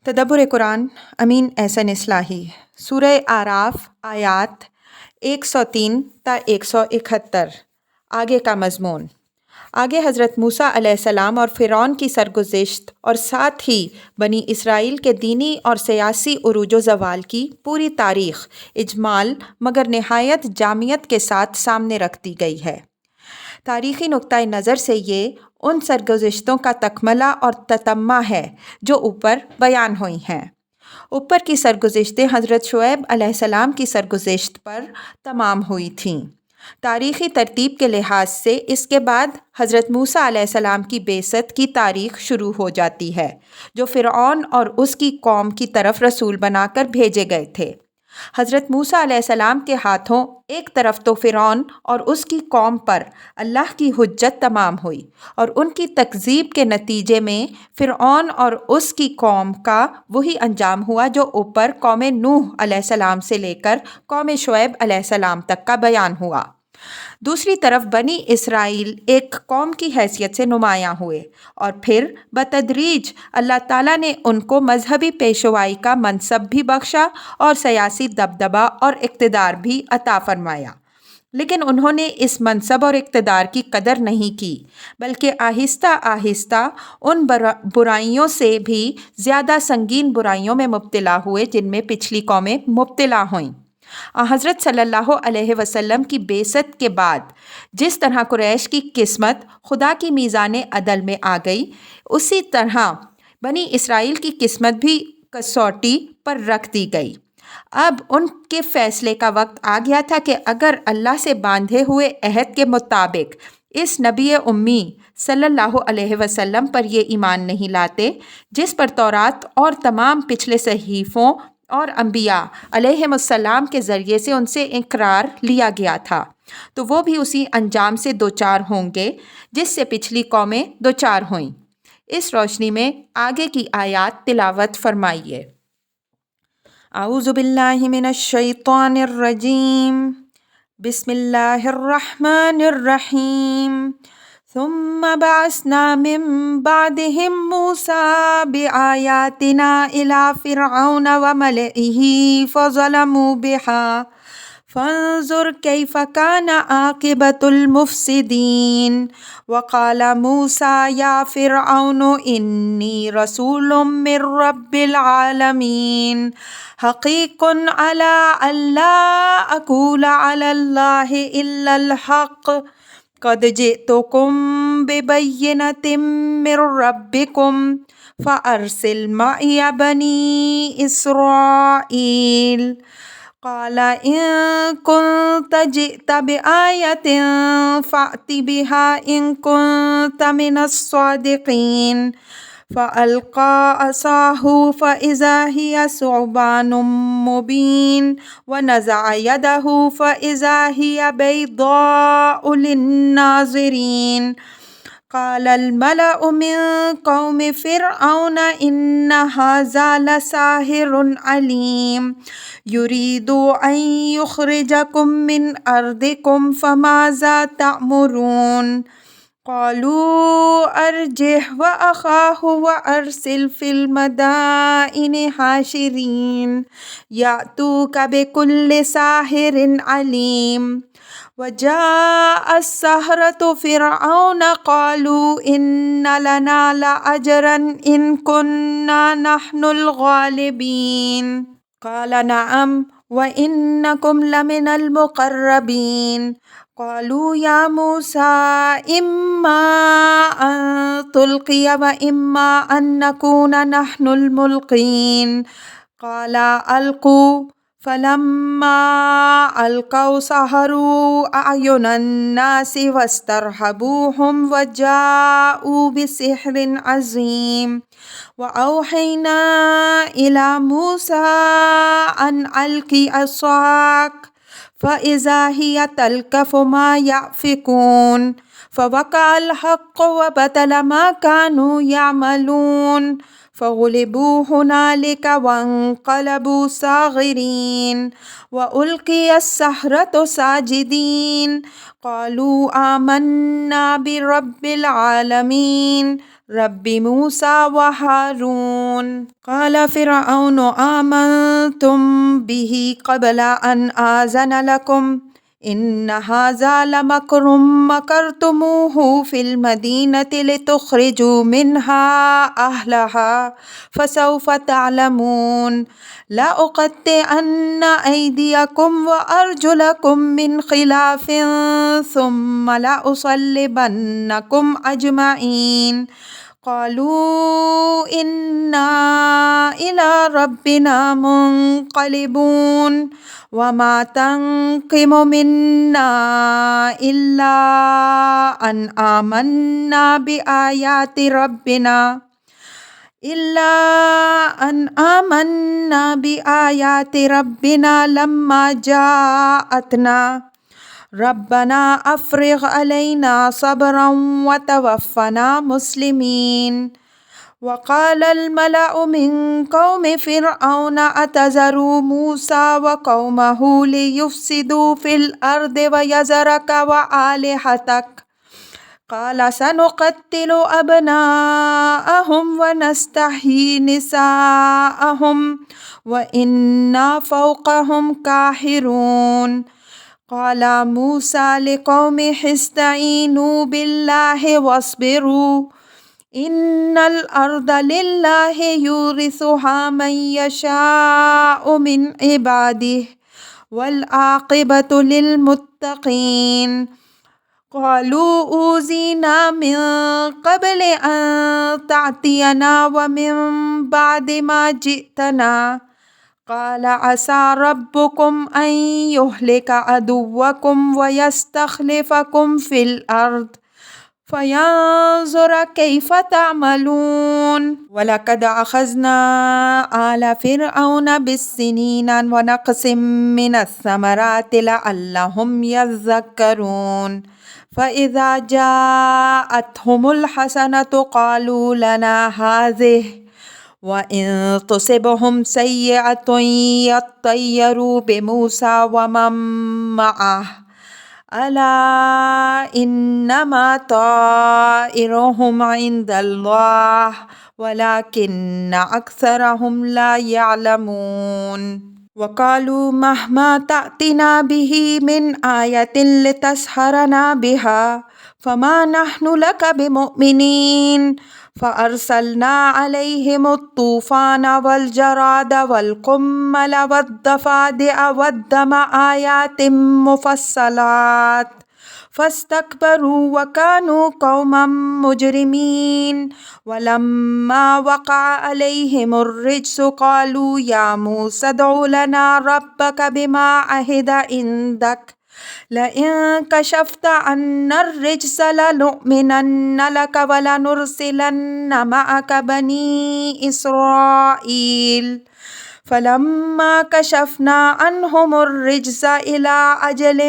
تدبر قرآن امین احسن اصلاحی سورہ آراف آیات 103 تا 171۔ آگے کا مضمون۔ آگے حضرت موسیٰ علیہ السلام اور فرعون کی سرگزشت اور ساتھ ہی بنی اسرائیل کے دینی اور سیاسی عروج و زوال کی پوری تاریخ اجمال مگر نہایت جامعیت کے ساتھ سامنے رکھ دی گئی ہے۔ تاریخی نقطۂ نظر سے یہ ان سرگزشتوں کا تکملہ اور تتمہ ہے جو اوپر بیان ہوئی ہیں۔ اوپر کی سرگزشتیں حضرت شعیب علیہ السلام کی سرگزشت پر تمام ہوئی تھیں۔ تاریخی ترتیب کے لحاظ سے اس کے بعد حضرت موسیٰ علیہ السلام کی بعثت کی تاریخ شروع ہو جاتی ہے، جو فرعون اور اس کی قوم کی طرف رسول بنا کر بھیجے گئے تھے۔ حضرت موسیٰ علیہ السلام کے ہاتھوں ایک طرف تو فرعون اور اس کی قوم پر اللہ کی حجت تمام ہوئی، اور ان کی تکذیب کے نتیجے میں فرعون اور اس کی قوم کا وہی انجام ہوا جو اوپر قوم نوح علیہ السلام سے لے کر قوم شعیب علیہ السلام تک کا بیان ہوا۔ دوسری طرف بنی اسرائیل ایک قوم کی حیثیت سے نمایاں ہوئے، اور پھر بتدریج اللہ تعالیٰ نے ان کو مذہبی پیشوائی کا منصب بھی بخشا اور سیاسی دبدبہ اور اقتدار بھی عطا فرمایا، لیکن انہوں نے اس منصب اور اقتدار کی قدر نہیں کی، بلکہ آہستہ آہستہ ان برائیوں سے بھی زیادہ سنگین برائیوں میں مبتلا ہوئے جن میں پچھلی قومیں مبتلا ہوئیں۔ حضرت صلی اللہ علیہ وسلم کی بعثت کے بعد جس طرح قریش کی قسمت خدا کی میزان عدل میں آ گئی، اسی طرح بنی اسرائیل کی قسمت بھی کسوٹی پر رکھ دی گئی۔ اب ان کے فیصلے کا وقت آ گیا تھا کہ اگر اللہ سے باندھے ہوئے عہد کے مطابق اس نبی امی صلی اللہ علیہ وسلم پر یہ ایمان نہیں لاتے جس پر تورات اور تمام پچھلے صحیفوں اور انبیاء علیہم السلام کے ذریعے سے ان سے اقرار لیا گیا تھا، تو وہ بھی اسی انجام سے دوچار ہوں گے جس سے پچھلی قومیں دوچار ہوئیں۔ اس روشنی میں آگے کی آیات تلاوت فرمائیے۔ اعوذ باللہ من الشیطان الرجیم، بسم اللہ الرحمن الرحیم۔ ثم بعثنا من بعدهم موسى بآياتنا إلى فرعون وملئه فظلموا بها فانظر كيف كان عاقبة المفسدين وقال موسى يا فرعون إني رسول من رب العالمين حقيق على ألا أقول على الله إلا الحق قد جئتكم ببينة من ربكم فأرسل معي بني إسرائيل قال إن كنت جئت بآية فأت بها إن كنت من الصادقين فألقى عصاه فإذا هي ثعبان مبين ونزع يده فإذا هي بيضاء للناظرين قال الملأ من قوم فرعون إن هذا لساحر عليم يريد أن يخرجكم من أرضكم فماذا تأمرون قالوا أرجه وأخاه وأرسل في المدائن حاشرين يأتوك بكل ساحر عليم وجاء السحرة فرعون قالوا إن لنا لأجرا إن كنا نحن الغالبين قال نعم وإنكم لمن المقربين قالوا يا موسى إما أن تلقي وإما أن نكون نحن الملقين قال ألقوا فلما ألقوا سحروا أعين الناس واسترهبوهم وجاءوا بسحر عظيم وأوحينا إلى موسى أن ألق عصاك فإذا هي تلقف ما يأفكون فوقع الحق وبطل ما كانوا يعملون فغلبوا هنالك وانقلبوا صاغرين وألقي السحرة ساجدين قالوا آمنا برب العالمين رب موسى وهارون قال فرعون آمنتم به قبل أن آذن لكم إن هذا لمكر مكرتموه في المدينة لتخرجوا منها أهلها فسوف تعلمون لأقطعن أيديكم وأرجلكم من خلاف ثم لأصلبنكم أجمعين قالوا إنا إلى ربنا منقلبون وما تنقم منا إلا أن آمنا بآيات ربنا لما جاءتنا ربنا أفرغ علينا صبرا وتوفنا مسلمين وقال الملأ من قوم فرعون أتذر موسى وقومه ليفسدوا في الأرض ويذرك وآلهتك قال سنقتل أبناءهم ونستحيي نساءهم وإنا فوقهم قاهرون قال موسى لقومه استعينوا بالله واصبروا إن الأرض لله يورثها من يشاء من عباده والعاقبة للمتقين قالوا أوذينا من قبل أن تأتينا ومن بعد ما جئتنا قال عسى ربكم أن يهلك عدوكم ويستخلفكم في الأرض فينظر كيف تعملون ولقد أخذنا آل فرعون بالسنين ونقص من الثمرات لعلهم يذكرون فإذا جاءتهم الحسنة قالوا لنا هذه وإن تصبهم سيئة يطيروا بموسى ومن معه ألا إنما طائرهم عند الله ولكن أكثرهم لا يعلمون وقالوا مهما تأتنا به من آية لتسحرنا بها فما نحن لك بمؤمنين فأرسلنا عليهم الطوفان والجراد والقمل والضفادع والدم آيات مفصلات فاستكبروا وكانوا قوما مجرمين ولما وقع عليهم الرجس قالوا يا موسى ادع لنا ربك بما عهد عندك لئن كشفت عنا الرجس لنؤمنن لك ولنرسلن معك بني إسرائيل فلما كشفنا عنهم الرجس إلى أجل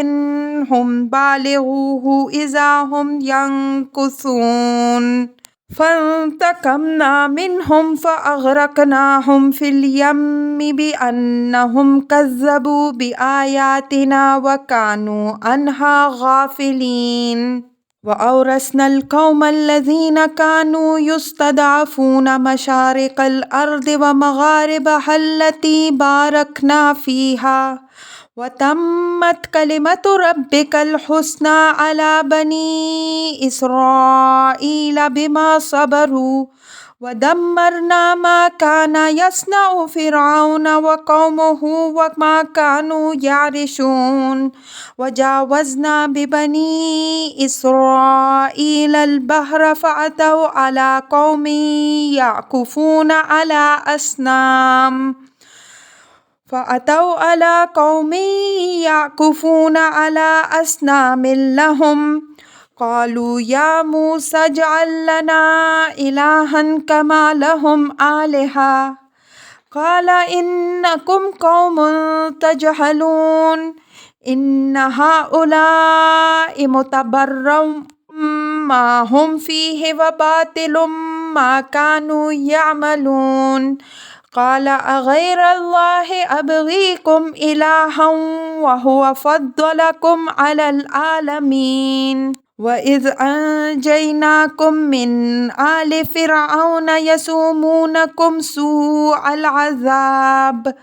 هم بالغوه إذا هم ينكثون فانتقمنا منهم فأغرقناهم في اليم بأنهم كذبوا بآياتنا وكانوا عنها غافلين وأورثنا القوم الذين كانوا يستضعفون مشارق الأرض ومغاربها التي باركنا فيها وتمت كلمة ربك الحسنى على بني إسرائيل بما صبروا ودمرنا ما كان يصنع فرعون وقومه وما كانوا يعرشون وجاوزنا ببني إسرائيل البحر فأتوا على قوم يعكفون على أصنام لهم قالوا يا موسى اجعل لنا إلها كما لهم آلهة قال إنكم قوم تجهلون إن هؤلاء متبر ما هم فيه وباطل ما كانوا يعملون قال أغير الله أبغيكم إلها وهو فضلكم على العالمين وإذ أنجيناكم من آل فرعون يسومونكم سوء العذاب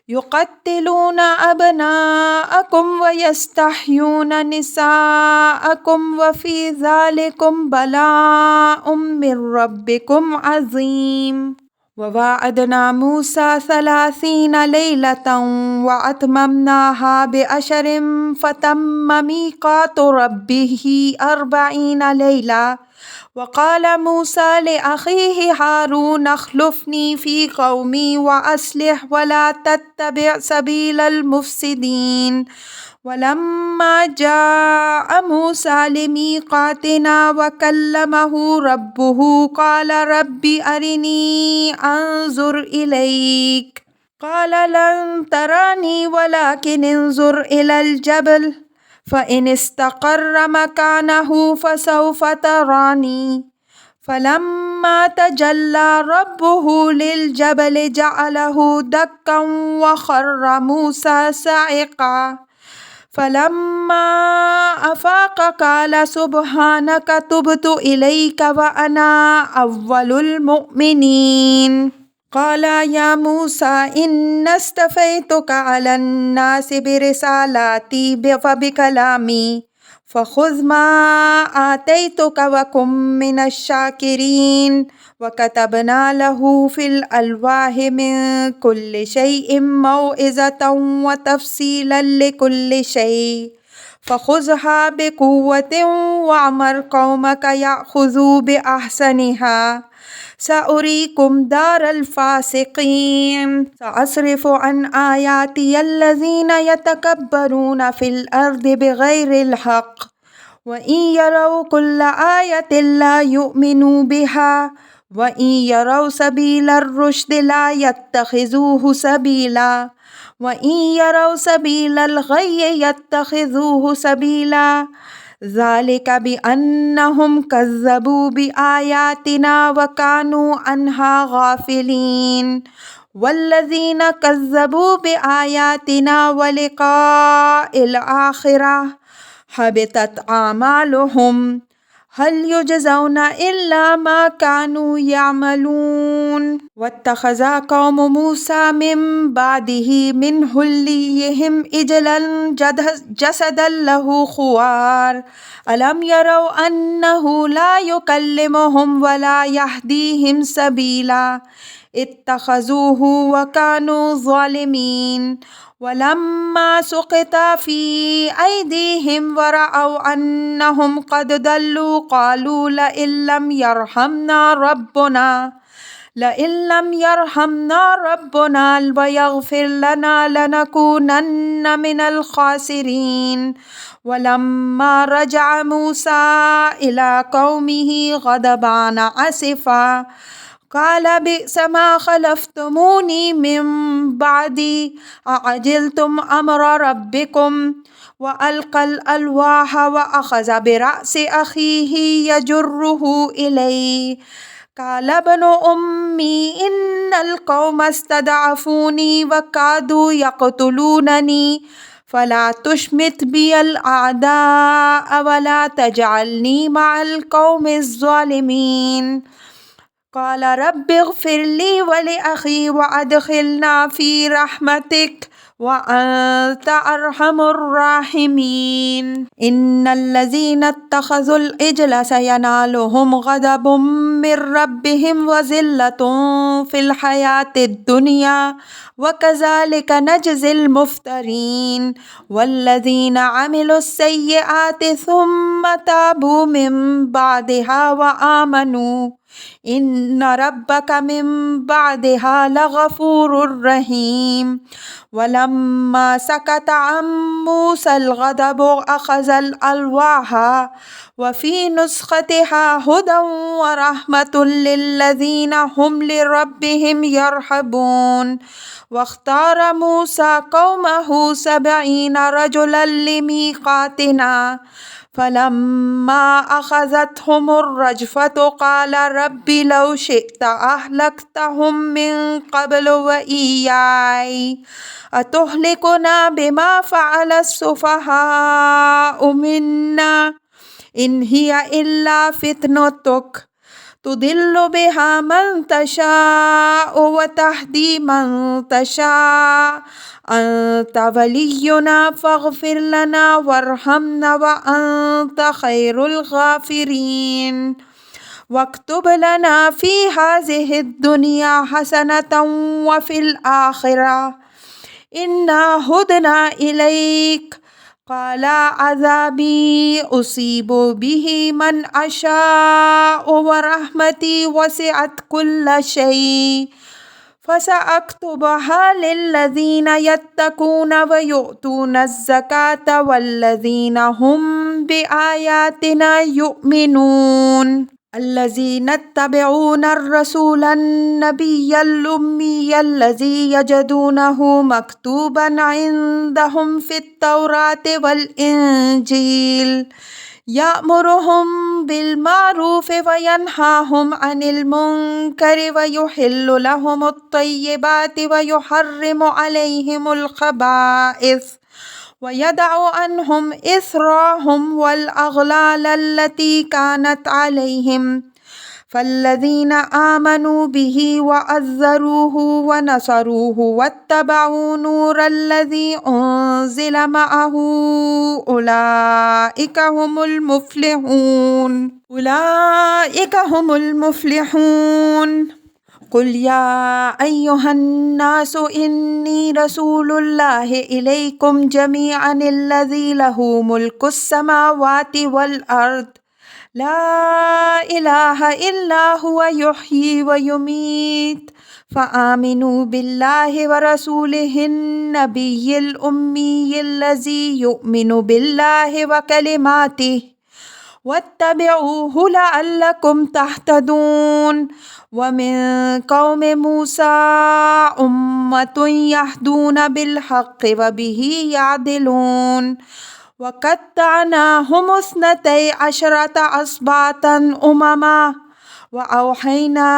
يقتلون أبناءكم ويستحيون نساءكم وفي ذلكم بلاء من ربكم عظيم وواعدنا موسى 30 ليلة وأتممناها ب10 فتم ميقات ربه 40 ليلة وقال موسى لأخيه هارون اخلفني في قومي وأصلح ولا تتبع سبيل المفسدين ولما جاء موسى لميقاتنا وكلمه ربه قال رب أرني أنظر إليك قال لن تراني ولكن انظر إلى الجبل فإن استقر مكانه فسوف تراني فلما تجلى ربه للجبل جعله دكا وخر موسى صعقا فلما أفاق قال سبحانك تبت إليك وأنا أول المؤمنين قال يا موسى إن اصطفيتك على الناس برسالاتي وبكلامي فخذ ما آتيتك وكن من الشاكرين وكتبنا له في الألواح من كل شيء موعظة وتفصيلا لكل شيء فخذها بقوة وأمر قومك يأخذوا بأحسنها سأريكم دار الفاسقين سأصرف عن آياتي الذين يتكبرون في الأرض بغير الحق وإن يروا كل آية لا يؤمنوا بها وإن يروا سبيل الرشد لا يتخذوه سبيلا وإن يروا سبيل الغي يتخذوه سبيلا ذلك بأنهم كذبوا بآياتنا وكانوا عنها غافلين والذين كذبوا بآياتنا ولقاء الآخرة حبطت أعمالهم هل يجزون إلا ما كانوا يعملون واتخذ قوم موسى من بعده من حليهم عجلا جسدا له خوار ألم يروا أنه لا يكلمهم ولا يهديهم سبيلا اتخذوه وكانوا ظالمين ولما سقط في أيديهم ورأوا أنهم قد ضلوا قالوا لئن لم يرحمنا ربنا ويغفر لنا لنكونن من الخاسرين ولما رجع موسى إلى قومه غضبان أسفا قال بئس ما خلفتموني من بعدي أعجلتم أمر ربكم وألقى الألواح وأخذ برأس أخيه يجره إليه قال ابن أمي إن القوم استضعفوني وكادوا يقتلونني فلا تشمت بي الأعداء ولا تجعلني مع القوم الظالمين قال رب اغفر لي ولأخي وأدخلنا في رحمتك وأنت أرحم الراحمين إن الذين اتخذوا العجل سينالهم غضب من ربهم وذلة في الحياة الدنيا وكذلك نجزي المفترين والذين عملوا السيئات ثم تابوا من بعدها وآمنوا إن ربك من بعدها لغفور رحيم ولما سكت عن موسى الغضب أخذ الألواح وفي نسختها هدى ورحمة للذين هم لربهم يرهبون واختار موسى قومه 70 رجلا لميقاتنا فلما أخذتهم الرجفة قال رب لو شئت أهلكتهم من قبل وإياي أتهلكنا بما فعل السفهاء منا إن هي إلا فتنتك تضل بها من تشاء وتهدي من تشاء أنت ولينا فاغفر لنا وارحمنا وأنت خير الغافرين واكتب لنا في هذه الدنيا حسنة وفي الآخرة إنا هدنا إليك قال عذابي أصيب به من أشاء ورحمتي وسعت كل شيء فسأكتبها للذين يتقون ويؤتون الزكاة والذين هم بآياتنا يؤمنون الذين يتبعون الرسول النبي الأمي الذي يجدونه مكتوبا عندهم في التوراة والإنجيل يأمرهم بالمعروف وينهاهم عن المنكر ويحل لهم الطيبات ويحرم عليهم الخبائث ويدع عنهم إثرهم والأغلال التي كانت عليهم فالذين آمنوا به وعزروه ونصروه واتبعوا نور الذي أنزل معه أولئك هم المفلحون قل يا أيها الناس إني رسول الله إليكم جميعا الذي له ملك السماوات والأرض لا إله إلا هو يحيي ويميت فآمنوا بالله ورسوله النبي الأمي الذي يؤمن بالله وكلماته واتبعوه لعلكم تهتدون ومن قوم موسى أمة يهدون بالحق وبه يعدلون وقطعناهم 12 أسباطا أمما وأوحينا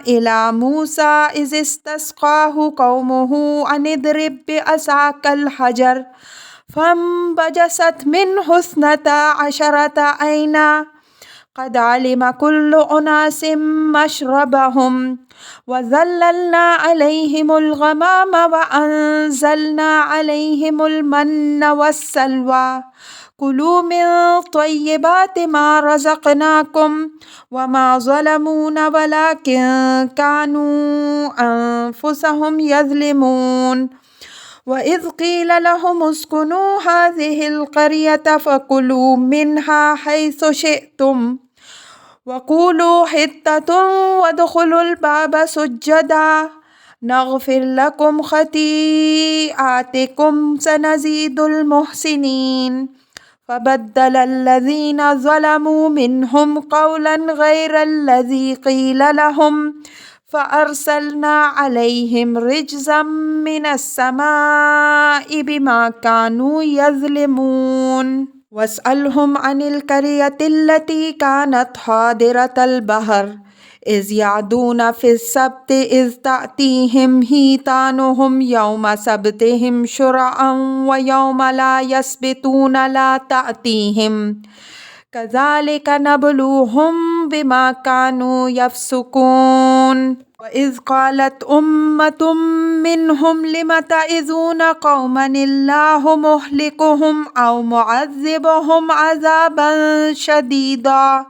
إلى موسى إذ استسقاه قومه أن اضرب بعصاك الحجر فانبجست منه 12 عينا قد علم كل أناس مشربهم وظللنا عليهم الغمام وأنزلنا عليهم المن والسلوى كلوا من طيبات ما رزقناكم وما ظلمونا ولكن كانوا أنفسهم يظلمون وإذ قيل لهم اسكنوا هذه القرية فكلوا منها حيث شئتم وقولوا حطة وادخلوا الباب سجدا نغفر لكم خطيئاتكم سنزيد المحسنين فبدل الذين ظلموا منهم قولا غير الذي قيل لهم فأرسلنا عليهم رجزا من السماء بما كانوا يظلمون واسألهم عن القرية التي كانت حاضرة البحر إذ يعدون في السبت إذ تأتيهم حيتانهم يوم سبتهم شرعا ويوم لا يسبتون لا تأتيهم كذلك نبلوهم بما كانوا يفسقون وإذ قالت أمة منهم لم تعظون قوما الله مهلكهم أو معذبهم عذابا شديدا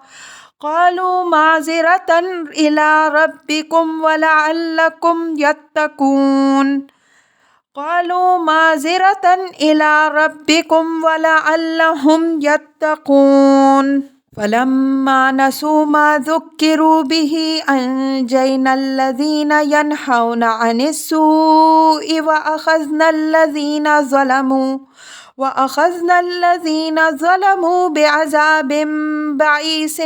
قالوا معذرة إلى ربكم ولعلكم يتقون قالوا معذرة إلى ربكم ولعلهم يتقون فلما نسوا ما ذكروا به أنجينا الذين ينهون عن السوء وأخذنا الذين ظلموا بعذاب بئيس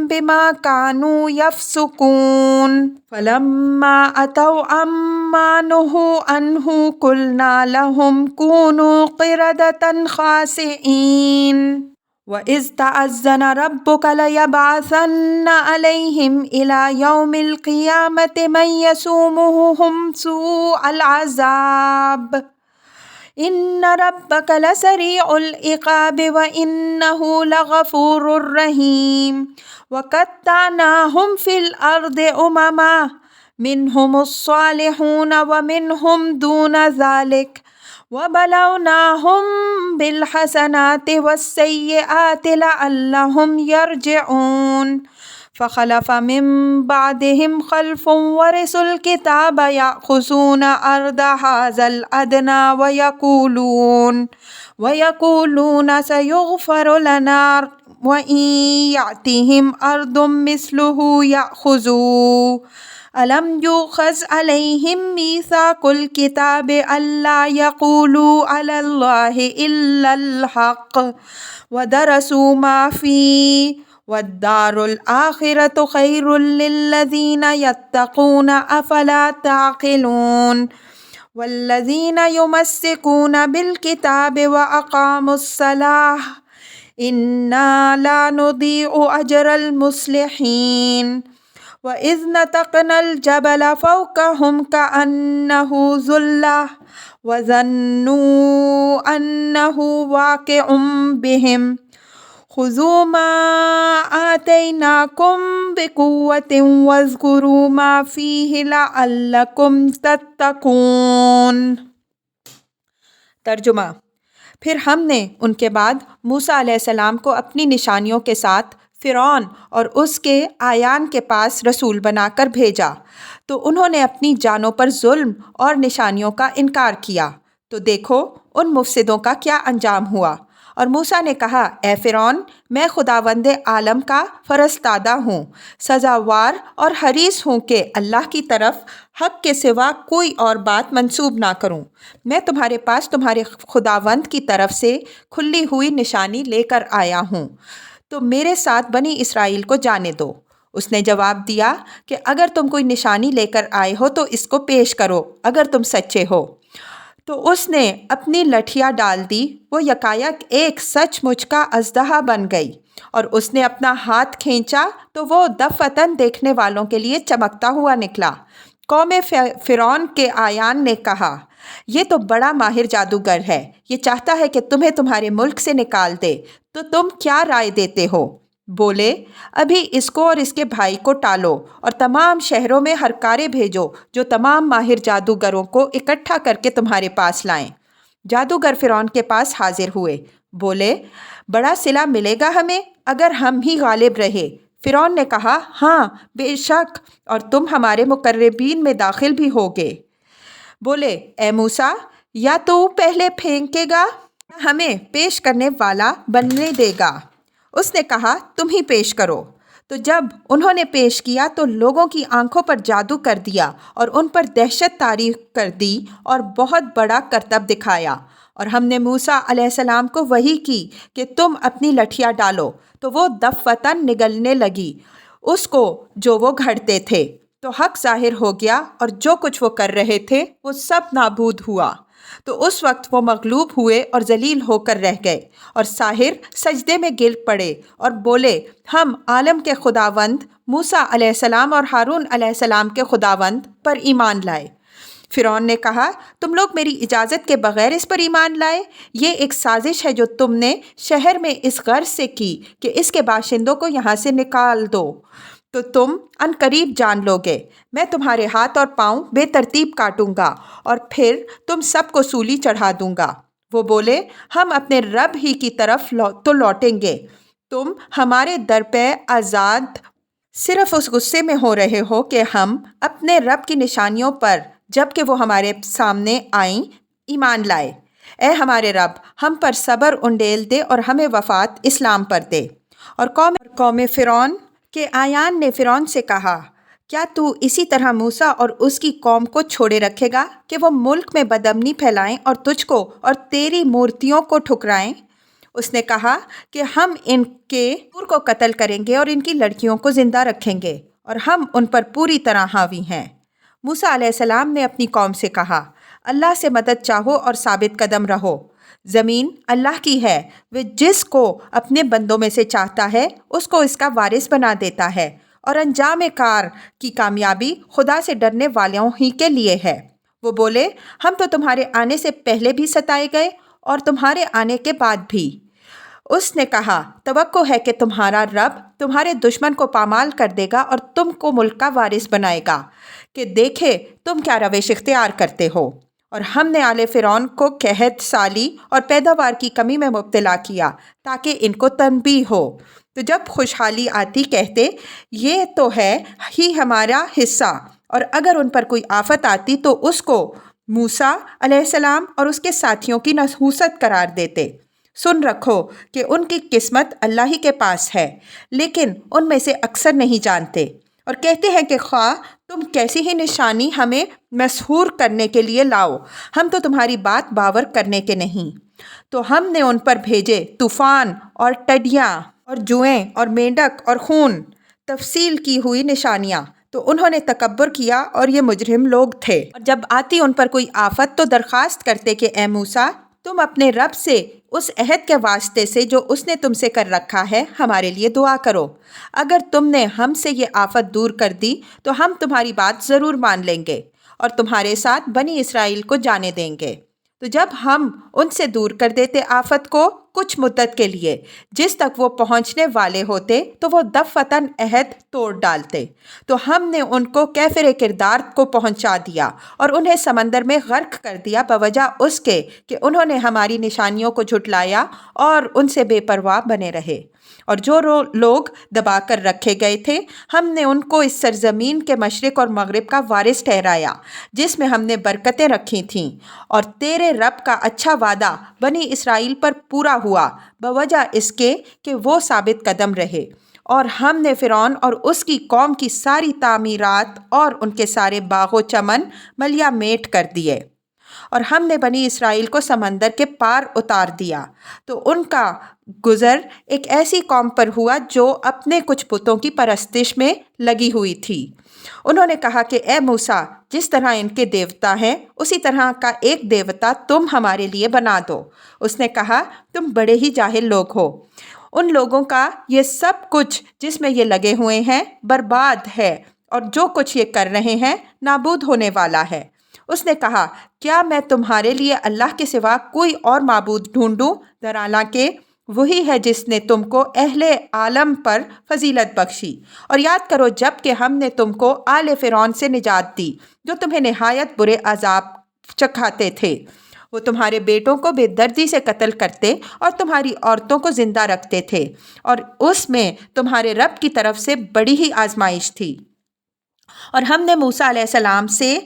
بما كانوا يفسقون فلما أتوا عما نهوا عنه قلنا لهم كونوا قردة خاسئين وَإِذْ تَأَذَّنَ رَبُّكَ لَيَبْعَثَنَّ عَلَيْهِمْ إِلَى يَوْمِ الْقِيَامَةِ مَن يَسُومُهُمْ سُوءَ الْعَذَابِ إِنَّ رَبَّكَ لَسَرِيعُ الْعِقَابِ وَإِنَّهُ لَغَفُورٌ رَّحِيمٌ وَقَطَّعْنَاهُمْ فِي الْأَرْضِ أُمَمًا مِّنْهُمُ الصَّالِحُونَ وَمِنْهُمْ دُونَ ذَلِكَ وَبَلَوْنَاهُمْ بِالْحَسَنَاتِ وَالسَّيِّئَاتِ لَعَلَّهُمْ يَرْجِعُونَ فَخَلَفَ مِن بَعْدِهِمْ خَلْفٌ وَرِثُوا الْكِتَابَ يَأْخُذُونَ عَرْضَ هَٰذَا الْأَدْنَىٰ وَيَقُولُونَ سَيُغْفَرُ لَنَا وَإِن يَأْتِهِمْ أَرْضٌ مِّثْلُهُ يَأْخُذُوهُ أَلَمْ يُؤْخَذْ عَلَيْهِم مِّيثَاقُ الْكِتَابِ أَلَّا يَقُولُوا عَلَى اللَّهِ إِلَّا الْحَقَّ وَدَرَسُوا مَا فِيهِ وَالدَّارُ الْآخِرَةُ خَيْرٌ لِّلَّذِينَ يَتَّقُونَ أَفَلَا تَعْقِلُونَ وَالَّذِينَ يُمَسِّكُونَ بِالْكِتَابِ وَأَقَامُوا الصَّلَاةَ إِنَّا لَا نُضِيعُ أَجْرَ الْمُصْلِحِينَ وَإِذْ نَتَقْنَا الْجَبَلَ فَوْقَهُمْ كَأَنَّهُ ظُلَّةٌ وَظَنُّوا أَنَّهُ وَاقِعٌ بِهِمْ خُذُوا مَا آتَيْنَاكُمْ بِقُوَّةٍ وَاذْكُرُوا مَا فِيهِ لَعَلَّكُمْ تَتَّقُونَ۔ ترجمہ: پھر ہم نے ان کے بعد موسیٰ علیہ السلام کو اپنی نشانیوں کے ساتھ فرعون اور اس کے اعیان کے پاس رسول بنا کر بھیجا تو انہوں نے اپنی جانوں پر ظلم اور نشانیوں کا انکار کیا، تو دیکھو ان مفسدوں کا کیا انجام ہوا۔ اور موسیٰ نے کہا، اے فرعون، میں خداوند عالم کا فرستادہ ہوں، سزاوار اور حریص ہوں کہ اللہ کی طرف حق کے سوا کوئی اور بات منسوب نہ کروں۔ میں تمہارے پاس تمہارے خداوند کی طرف سے کھلی ہوئی نشانی لے کر آیا ہوں، تو میرے ساتھ بنی اسرائیل کو جانے دو۔ اس نے جواب دیا کہ اگر تم کوئی نشانی لے کر آئے ہو تو اس کو پیش کرو اگر تم سچے ہو۔ تو اس نے اپنی لٹھیا ڈال دی، وہ یکایک ایک سچ مچ کا اژدہا بن گئی، اور اس نے اپنا ہاتھ کھینچا تو وہ دفعتاً دیکھنے والوں کے لیے چمکتا ہوا نکلا۔ قوم فرعون کے اعیان نے کہا، یہ تو بڑا ماہر جادوگر ہے، یہ چاہتا ہے کہ تمہیں تمہارے ملک سے نکال دے، تو تم کیا رائے دیتے ہو؟ بولے، ابھی اس کو اور اس کے بھائی کو ٹالو اور تمام شہروں میں ہرکارے بھیجو جو تمام ماہر جادوگروں کو اکٹھا کر کے تمہارے پاس لائیں۔ جادوگر فرعون کے پاس حاضر ہوئے، بولے، بڑا صلہ ملے گا ہمیں اگر ہم ہی غالب رہے۔ فرعون نے کہا، ہاں بے شک، اور تم ہمارے مقربین میں داخل بھی ہوگے۔ بولے، اے موسیٰ، یا تو پہلے پھینکے گا یا ہمیں پیش کرنے والا بننے دے گا؟ اس نے کہا، تم ہی پیش کرو۔ تو جب انہوں نے پیش کیا تو لوگوں کی آنکھوں پر جادو کر دیا اور ان پر دہشت طاری کر دی اور بہت بڑا کرتب دکھایا۔ اور ہم نے موسیٰ علیہ السلام کو وحی کی کہ تم اپنی لٹھیا ڈالو، تو وہ دفعتاً نگلنے لگی اس کو جو وہ گھڑتے تھے، تو حق ظاہر ہو گیا اور جو کچھ وہ کر رہے تھے وہ سب نابود ہوا۔ تو اس وقت وہ مغلوب ہوئے اور ذلیل ہو کر رہ گئے، اور ساحر سجدے میں گر پڑے اور بولے، ہم عالم کے خداوند موسیٰ علیہ السلام اور ہارون علیہ السلام کے خداوند پر ایمان لائے۔ فرعون نے کہا، تم لوگ میری اجازت کے بغیر اس پر ایمان لائے؟ یہ ایک سازش ہے جو تم نے شہر میں اس غرض سے کی کہ اس کے باشندوں کو یہاں سے نکال دو، تو تم ان قریب جان لوگے۔ میں تمہارے ہاتھ اور پاؤں بے ترتیب کاٹوں گا اور پھر تم سب کو سولی چڑھا دوں گا۔ وہ بولے، ہم اپنے رب ہی کی طرف تو لوٹیں گے، تم ہمارے در پہ آزاد صرف اس غصے میں ہو رہے ہو کہ ہم اپنے رب کی نشانیوں پر جب کہ وہ ہمارے سامنے آئیں ایمان لائے۔ اے ہمارے رب، ہم پر صبر انڈیل دے اور ہمیں وفات اسلام پر دے۔ اور قوم فرعون کے اعیان نے فرعون سے کہا، کیا تو اسی طرح موسیٰ اور اس کی قوم کو چھوڑے رکھے گا کہ وہ ملک میں بدامنی پھیلائیں اور تجھ کو اور تیری مورتیوں کو ٹھکرائیں؟ اس نے کہا کہ ہم ان کے پور کو قتل کریں گے اور ان کی لڑکیوں کو زندہ رکھیں گے، اور ہم ان پر پوری طرح حاوی ہیں۔ موسیٰ علیہ السلام نے اپنی قوم سے کہا، اللہ سے مدد چاہو اور ثابت قدم رہو۔ زمین اللہ کی ہے، وہ جس کو اپنے بندوں میں سے چاہتا ہے اس کو اس کا وارث بنا دیتا ہے، اور انجام کار کی کامیابی خدا سے ڈرنے والوں ہی کے لیے ہے۔ وہ بولے، ہم تو تمہارے آنے سے پہلے بھی ستائے گئے اور تمہارے آنے کے بعد بھی۔ اس نے کہا، توقع ہے کہ تمہارا رب تمہارے دشمن کو پامال کر دے گا اور تم کو ملک کا وارث بنائے گا کہ دیکھے تم کیا روش اختیار کرتے ہو۔ اور ہم نے آل فرعون کو قحط سالی اور پیداوار کی کمی میں مبتلا کیا تاکہ ان کو تنبیہ ہو۔ تو جب خوشحالی آتی کہتے، یہ تو ہے ہی ہمارا حصہ، اور اگر ان پر کوئی آفت آتی تو اس کو موسیٰ علیہ السلام اور اس کے ساتھیوں کی نحوست قرار دیتے۔ سن رکھو کہ ان کی قسمت اللہ ہی کے پاس ہے، لیکن ان میں سے اکثر نہیں جانتے، اور کہتے ہیں کہ خواہ تم کیسی ہی نشانی ہمیں مسحور کرنے کے لیے لاؤ، ہم تو تمہاری بات باور کرنے کے نہیں۔ تو ہم نے ان پر بھیجے طوفان اور ٹڈیاں اور جوئیں اور مینڈک اور خون، تفصیل کی ہوئی نشانیاں، تو انہوں نے تکبر کیا اور یہ مجرم لوگ تھے۔ اور جب آتی ان پر کوئی آفت تو درخواست کرتے کہ اے موسیٰ، تم اپنے رب سے اس عہد کے واسطے سے جو اس نے تم سے کر رکھا ہے ہمارے لیے دعا کرو۔ اگر تم نے ہم سے یہ آفت دور کر دی تو ہم تمہاری بات ضرور مان لیں گے اور تمہارے ساتھ بنی اسرائیل کو جانے دیں گے۔ تو جب ہم ان سے دور کر دیتے آفت کو کچھ مدت کے لیے، جس تک وہ پہنچنے والے ہوتے تو وہ دفعتاً عہد توڑ ڈالتے، تو ہم نے ان کو کیفر کردار کو پہنچا دیا اور انہیں سمندر میں غرق کر دیا بوجہ اس کے کہ انہوں نے ہماری نشانیوں کو جھٹلایا اور ان سے بے پرواہ بنے رہے۔ اور جو لوگ دبا کر رکھے گئے تھے ہم نے ان کو اس سرزمین کے مشرق اور مغرب کا وارث ٹھہرایا جس میں ہم نے برکتیں رکھی تھیں، اور تیرے رب کا اچھا وعدہ بنی اسرائیل پر پورا ہوا بوجہ اس کے کہ وہ ثابت قدم رہے۔ اور ہم نے فرعون اور اس کی قوم کی ساری تعمیرات اور ان کے سارے باغ و چمن ملیا میٹ کر دیے، اور ہم نے بنی اسرائیل کو سمندر کے پار اتار دیا۔ تو ان کا گزر ایک ایسی قوم پر ہوا جو اپنے کچھ بتوں کی پرستش میں لگی ہوئی تھی۔ انہوں نے کہا کہ اے موسیٰ، جس طرح ان کے دیوتا ہیں اسی طرح کا ایک دیوتا تم ہمارے لیے بنا دو۔ اس نے کہا، تم بڑے ہی جاہل لوگ ہو، ان لوگوں کا یہ سب کچھ جس میں یہ لگے ہوئے ہیں برباد ہے، اور جو کچھ یہ کر رہے ہیں نابود ہونے والا ہے۔ اس نے کہا، کیا میں تمہارے لیے اللہ کے سوا کوئی اور معبود ڈھونڈوں؟ حالانکہ وہی ہے جس نے تم کو اہل عالم پر فضیلت بخشی۔ اور یاد کرو جب کہ ہم نے تم کو آل فرعون سے نجات دی جو تمہیں نہایت برے عذاب چکھاتے تھے۔ وہ تمہارے بیٹوں کو بے دردی سے قتل کرتے اور تمہاری عورتوں کو زندہ رکھتے تھے، اور اس میں تمہارے رب کی طرف سے بڑی ہی آزمائش تھی۔ اور ہم نے موسیٰ علیہ السلام سے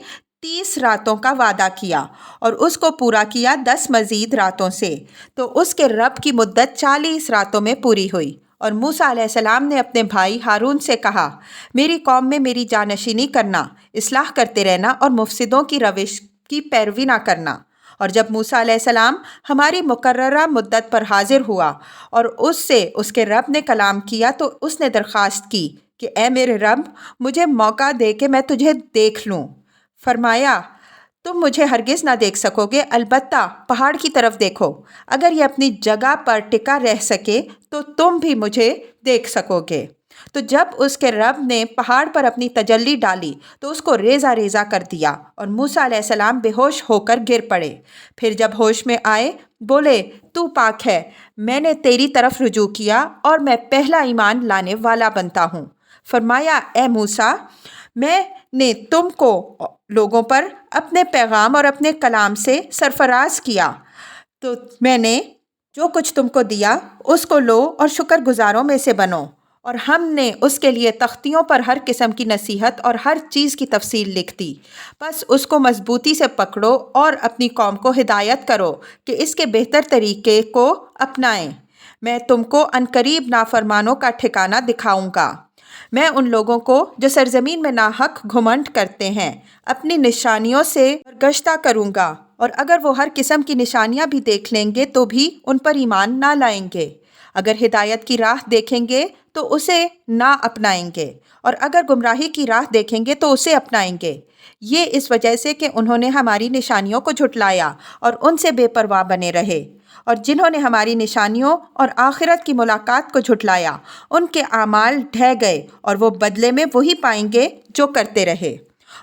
30 راتوں کا وعدہ کیا اور اس کو پورا کیا 10 مزید راتوں سے، تو اس کے رب کی مدت 40 راتوں میں پوری ہوئی۔ اور موسیٰ علیہ السلام نے اپنے بھائی ہارون سے کہا، میری قوم میں میری جانشینی کرنا، اصلاح کرتے رہنا اور مفسدوں کی روش کی پیروی نہ کرنا۔ اور جب موسیٰ علیہ السلام ہماری مقررہ مدت پر حاضر ہوا اور اس سے اس کے رب نے کلام کیا تو اس نے درخواست کی کہ اے میرے رب، مجھے موقع دے کہ میں تجھے دیکھ لوں۔ فرمایا، تم مجھے ہرگز نہ دیکھ سکو گے، البتہ پہاڑ کی طرف دیکھو، اگر یہ اپنی جگہ پر ٹکا رہ سکے تو تم بھی مجھے دیکھ سکو گے۔ تو جب اس کے رب نے پہاڑ پر اپنی تجلی ڈالی تو اس کو ریزہ ریزہ کر دیا اور موسیٰ علیہ السلام بے ہوش ہو کر گر پڑے۔ پھر جب ہوش میں آئے بولے، تو پاک ہے، میں نے تیری طرف رجوع کیا اور میں پہلا ایمان لانے والا بنتا ہوں۔ فرمایا، اے موسیٰ، میں نے تم کو لوگوں پر اپنے پیغام اور اپنے کلام سے سرفراز کیا، تو میں نے جو کچھ تم کو دیا اس کو لو اور شکر گزاروں میں سے بنو۔ اور ہم نے اس کے لیے تختیوں پر ہر قسم کی نصیحت اور ہر چیز کی تفصیل لکھ دی، بس اس کو مضبوطی سے پکڑو اور اپنی قوم کو ہدایت کرو کہ اس کے بہتر طریقے کو اپنائیں۔ میں تم کو عنقریب نافرمانوں کا ٹھکانہ دکھاؤں گا۔ میں ان لوگوں کو جو سرزمین میں ناحق گھمنڈ کرتے ہیں اپنی نشانیوں سے برگشتہ کروں گا، اور اگر وہ ہر قسم کی نشانیاں بھی دیکھ لیں گے تو بھی ان پر ایمان نہ لائیں گے۔ اگر ہدایت کی راہ دیکھیں گے تو اسے نہ اپنائیں گے، اور اگر گمراہی کی راہ دیکھیں گے تو اسے اپنائیں گے۔ یہ اس وجہ سے کہ انہوں نے ہماری نشانیوں کو جھٹلایا اور ان سے بے پرواہ بنے رہے، اور جنہوں نے ہماری نشانیوں اور آخرت کی ملاقات کو جھٹلایا ان کے اعمال ڈھہ گئے، اور وہ بدلے میں وہی پائیں گے جو کرتے رہے۔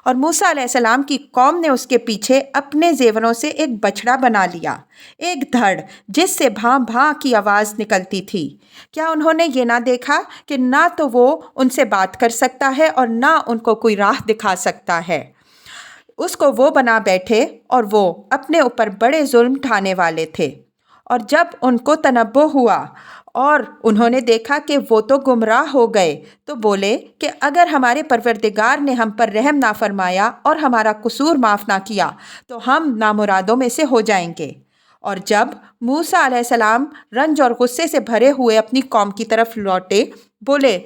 اور موسیٰ علیہ السلام کی قوم نے اس کے پیچھے اپنے زیوروں سے ایک بچڑا بنا لیا، ایک دھڑ جس سے بھاں بھاں کی آواز نکلتی تھی۔ کیا انہوں نے یہ نہ دیکھا کہ نہ تو وہ ان سے بات کر سکتا ہے اور نہ ان کو کوئی راہ دکھا سکتا ہے؟ اس کو وہ بنا بیٹھے، اور وہ اپنے اوپر بڑے ظلم ڈھانے والے تھے۔ اور جب ان کو تنبؤ ہوا اور انہوں نے دیکھا کہ وہ تو گمراہ ہو گئے، تو بولے کہ اگر ہمارے پروردگار نے ہم پر رحم نہ فرمایا اور ہمارا قصور معاف نہ کیا تو ہم نامرادوں میں سے ہو جائیں گے۔ اور جب موسیٰ علیہ السلام رنج اور غصے سے بھرے ہوئے اپنی قوم کی طرف لوٹے، بولے،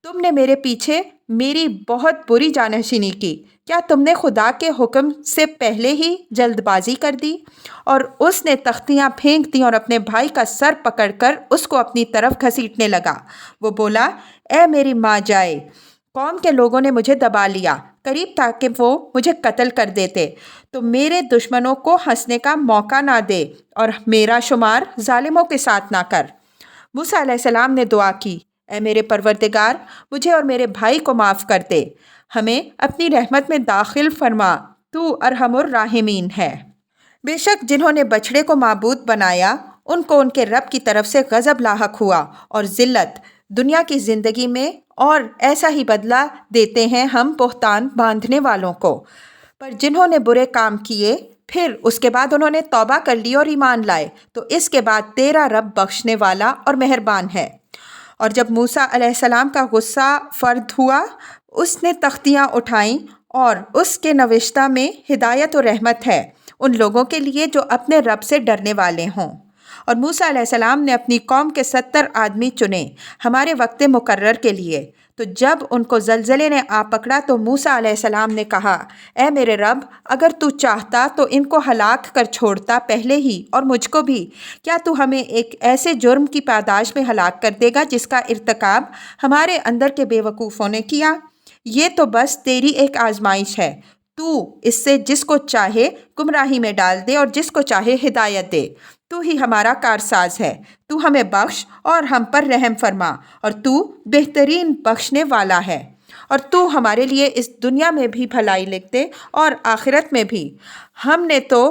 تم نے میرے پیچھے میری بہت بری جانشینی کی۔ کیا تم نے خدا کے حکم سے پہلے ہی جلد بازی کر دی؟ اور اس نے تختیاں پھینک دیں اور اپنے بھائی کا سر پکڑ کر اس کو اپنی طرف گھسیٹنے لگا۔ وہ بولا، اے میری ماں جائے، قوم کے لوگوں نے مجھے دبا لیا، قریب تھا کہ وہ مجھے قتل کر دیتے، تو میرے دشمنوں کو ہنسنے کا موقع نہ دے اور میرا شمار ظالموں کے ساتھ نہ کر۔ موسیٰ علیہ السلام نے دعا کی، اے میرے پروردگار، مجھے اور میرے بھائی کو معاف کر دے، ہمیں اپنی رحمت میں داخل فرما، تو ارحم الراحمین ہے۔ بے شک جنہوں نے بچڑے کو معبود بنایا ان کو ان کے رب کی طرف سے غضب لاحق ہوا اور ذلت دنیا کی زندگی میں، اور ایسا ہی بدلہ دیتے ہیں ہم بہتان باندھنے والوں کو۔ پر جنہوں نے برے کام کیے پھر اس کے بعد انہوں نے توبہ کر لی اور ایمان لائے تو اس کے بعد تیرا رب بخشنے والا اور مہربان ہے۔ اور جب موسیٰ علیہ السلام کا غصہ فرد ہوا، اس نے تختیاں اٹھائیں، اور اس کے نوشتہ میں ہدایت و رحمت ہے ان لوگوں کے لیے جو اپنے رب سے ڈرنے والے ہوں۔ اور موسیٰ علیہ السلام نے اپنی قوم کے 70 آدمی چنے ہمارے وقت مقرر کے لیے۔ تو جب ان کو زلزلے نے آ پکڑا تو موسیٰ علیہ السلام نے کہا، اے میرے رب، اگر تو چاہتا تو ان کو ہلاک کر چھوڑتا پہلے ہی، اور مجھ کو بھی۔ کیا تو ہمیں ایک ایسے جرم کی پاداش میں ہلاک کر دے گا جس کا ارتکاب ہمارے اندر کے بے وقوفوں نے کیا؟ یہ تو بس تیری ایک آزمائش ہے، تو اس سے جس کو چاہے گمراہی میں ڈال دے اور جس کو چاہے ہدایت دے۔ تو ہی ہمارا کارساز ہے، تو ہمیں بخش اور ہم پر رحم فرما، اور تو بہترین بخشنے والا ہے، اور تو ہمارے لیے اس دنیا میں بھی بھلائی لکھ دے اور آخرت میں بھی۔ ہم نے تو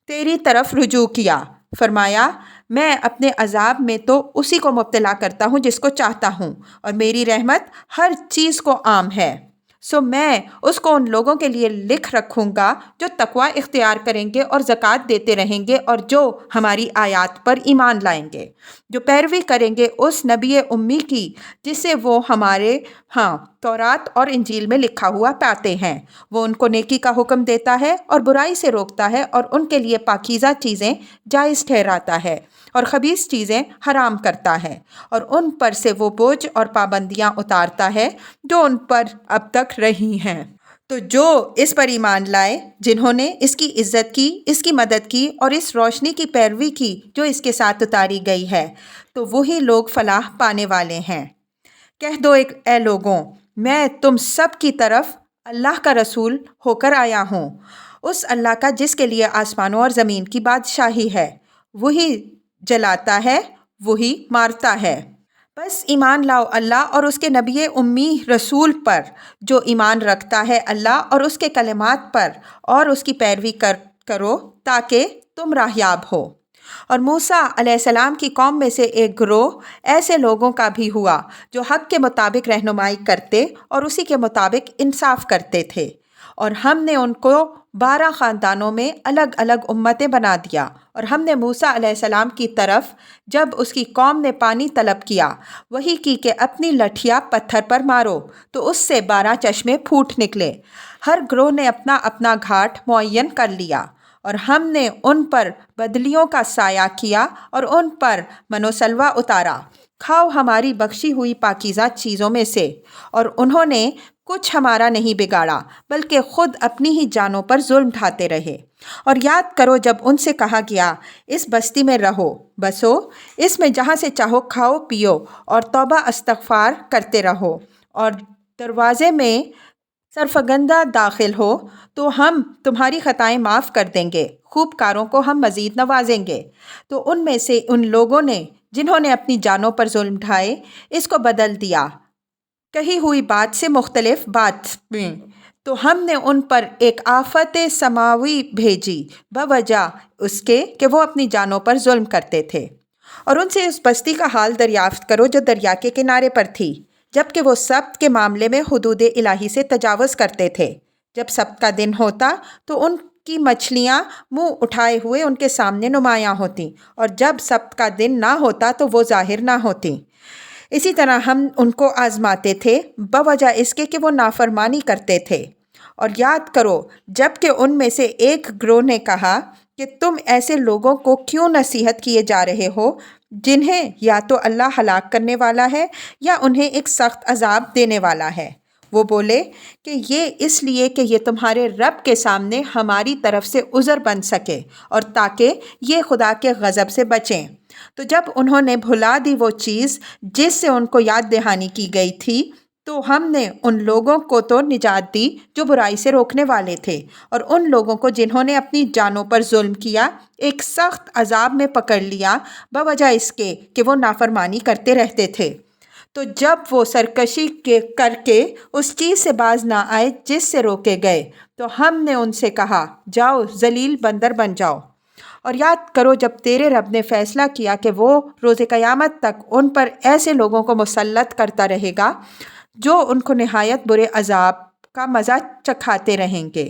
تیری طرف رجوع کیا، فرمایا، میں اپنے عذاب میں تو اسی کو مبتلا کرتا ہوں جس کو چاہتا ہوں، اور میری رحمت ہر چیز کو عام ہے۔ سو میں اس کو ان لوگوں کے لیے لکھ رکھوں گا جو تقوی اختیار کریں گے اور زکوٰۃ دیتے رہیں گے، اور جو ہماری آیات پر ایمان لائیں گے، جو پیروی کریں گے اس نبی امی کی جسے وہ ہمارے ہاں تورات اور انجیل میں لکھا ہوا پاتے ہیں۔ وہ ان کو نیکی کا حکم دیتا ہے اور برائی سے روکتا ہے، اور ان کے لیے پاکیزہ چیزیں جائز ٹھہراتا ہے اور خبیث چیزیں حرام کرتا ہے، اور ان پر سے وہ بوجھ اور پابندیاں اتارتا ہے جو ان پر اب تک رہی ہیں۔ تو جو اس پر ایمان لائے، جنہوں نے اس کی عزت کی، اس کی مدد کی اور اس روشنی کی پیروی کی جو اس کے ساتھ اتاری گئی ہے، تو وہی لوگ فلاح پانے والے ہیں۔ کہہ دو اے لوگوں، میں تم سب کی طرف اللہ کا رسول ہو کر آیا ہوں، اس اللہ کا جس کے لیے آسمانوں اور زمین کی بادشاہی ہے۔ وہی جلاتا ہے، وہی مارتا ہے۔ بس ایمان لاؤ اللہ اور اس کے نبی امی رسول پر جو ایمان رکھتا ہے اللہ اور اس کے کلمات پر، اور اس کی پیروی کرو تاکہ تم راہیاب ہو۔ اور موسیٰ علیہ السلام کی قوم میں سے ایک گروہ ایسے لوگوں کا بھی ہوا جو حق کے مطابق رہنمائی کرتے اور اسی کے مطابق انصاف کرتے تھے، اور ہم نے ان کو 12 خاندانوں میں الگ الگ امتیں بنا دیا۔ اور ہم نے موسیٰ علیہ السلام کی طرف جب اس کی قوم نے پانی طلب کیا، وہی کی کہ اپنی لٹھیا پتھر پر مارو، تو اس سے 12 چشمے پھوٹ نکلے۔ ہر گروہ نے اپنا اپنا گھاٹ معین کر لیا، اور ہم نے ان پر بدلیوں کا سایہ کیا اور ان پر من و سلوہ اتارا۔ کھاؤ ہماری بخشی ہوئی پاکیزہ چیزوں میں سے۔ اور انہوں نے کچھ ہمارا نہیں بگاڑا بلکہ خود اپنی ہی جانوں پر ظلم ڈھاتے رہے۔ اور یاد کرو جب ان سے کہا گیا اس بستی میں رہو بسو، اس میں جہاں سے چاہو کھاؤ پیو اور توبہ استغفار کرتے رہو، اور دروازے میں سرفگندہ داخل ہو تو ہم تمہاری خطائیں معاف کر دیں گے، خوب کاروں کو ہم مزید نوازیں گے۔ تو ان میں سے ان لوگوں نے جنہوں نے اپنی جانوں پر ظلم ڈھائے اس کو بدل دیا کہی ہوئی بات سے مختلف بات میں، تو ہم نے ان پر ایک آفت سماوی بھیجی بوجہ اس کے کہ وہ اپنی جانوں پر ظلم کرتے تھے۔ اور ان سے اس بستی کا حال دریافت کرو جو دریا کے کنارے پر تھی، جبکہ وہ سبت کے معاملے میں حدود الہی سے تجاوز کرتے تھے۔ جب سبت کا دن ہوتا تو ان کی مچھلیاں منہ اٹھائے ہوئے ان کے سامنے نمایاں ہوتیں، اور جب سبت کا دن نہ ہوتا تو وہ ظاہر نہ ہوتیں۔ اسی طرح ہم ان کو آزماتے تھے بوجہ اس کے کہ وہ نافرمانی کرتے تھے۔ اور یاد کرو جب کہ ان میں سے ایک گروہ نے کہا کہ تم ایسے لوگوں کو کیوں نصیحت کیے جا رہے ہو جنہیں یا تو اللہ ہلاک کرنے والا ہے یا انہیں ایک سخت عذاب دینے والا ہے۔ وہ بولے کہ یہ اس لیے کہ یہ تمہارے رب کے سامنے ہماری طرف سے عذر بن سکے اور تاکہ یہ خدا کے غضب سے بچیں۔ تو جب انہوں نے بھلا دی وہ چیز جس سے ان کو یاد دہانی کی گئی تھی تو ہم نے ان لوگوں کو تو نجات دی جو برائی سے روکنے والے تھے، اور ان لوگوں کو جنہوں نے اپنی جانوں پر ظلم کیا ایک سخت عذاب میں پکڑ لیا بوجہ اس کے کہ وہ نافرمانی کرتے رہتے تھے۔ تو جب وہ سرکشی کر کے اس چیز سے باز نہ آئے جس سے روکے گئے تو ہم نے ان سے کہا جاؤ ذلیل بندر بن جاؤ۔ اور یاد کرو جب تیرے رب نے فیصلہ کیا کہ وہ روز قیامت تک ان پر ایسے لوگوں کو مسلط کرتا رہے گا جو ان کو نہایت برے عذاب کا مزہ چکھاتے رہیں گے۔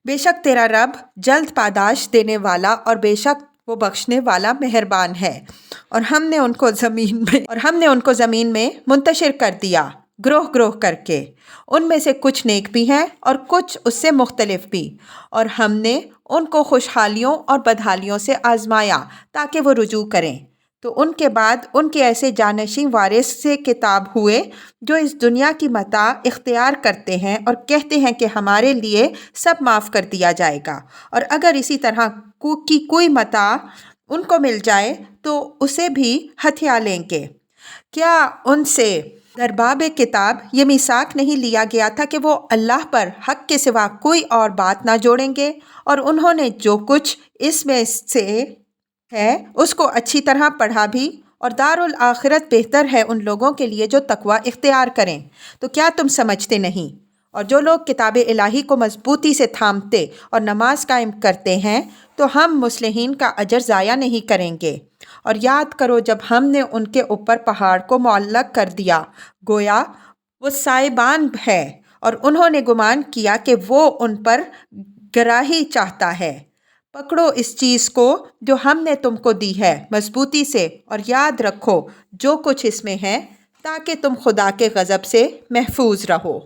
بے شک تیرا رب جلد پاداش دینے والا اور بے شک وہ بخشنے والا مہربان ہے۔ اور ہم نے ان کو زمین میں منتشر کر دیا گروہ گروہ کر کے، ان میں سے کچھ نیک بھی ہیں اور کچھ اس سے مختلف بھی، اور ہم نے ان کو خوشحالیوں اور بدحالیوں سے آزمایا تاکہ وہ رجوع کریں۔ تو ان کے بعد ان کے ایسے جانشین وارث سے کتاب ہوئے جو اس دنیا کی متاع اختیار کرتے ہیں اور کہتے ہیں کہ ہمارے لیے سب معاف کر دیا جائے گا، اور اگر اسی طرح کی کوئی متاع ان کو مل جائے تو اسے بھی ہتھیا لیں گے۔ کیا ان سے درباب کتاب یہ میثاق نہیں لیا گیا تھا کہ وہ اللہ پر حق کے سوا کوئی اور بات نہ جوڑیں گے؟ اور انہوں نے جو کچھ اس میں سے ہے اس کو اچھی طرح پڑھا بھی، اور دارالآخرت بہتر ہے ان لوگوں کے لیے جو تقوی اختیار کریں۔ تو کیا تم سمجھتے نہیں؟ اور جو لوگ کتاب الہی کو مضبوطی سے تھامتے اور نماز قائم کرتے ہیں تو ہم مصلحین کا اجر ضائع نہیں کریں گے۔ اور یاد کرو جب ہم نے ان کے اوپر پہاڑ کو معلق کر دیا گویا وہ سائبان ہے، اور انہوں نے گمان کیا کہ وہ ان پر گراہی چاہتا ہے۔ پکڑو اس چیز کو جو ہم نے تم کو دی ہے مضبوطی سے، اور یاد رکھو جو کچھ اس میں ہے تاکہ تم خدا کے غضب سے محفوظ رہو۔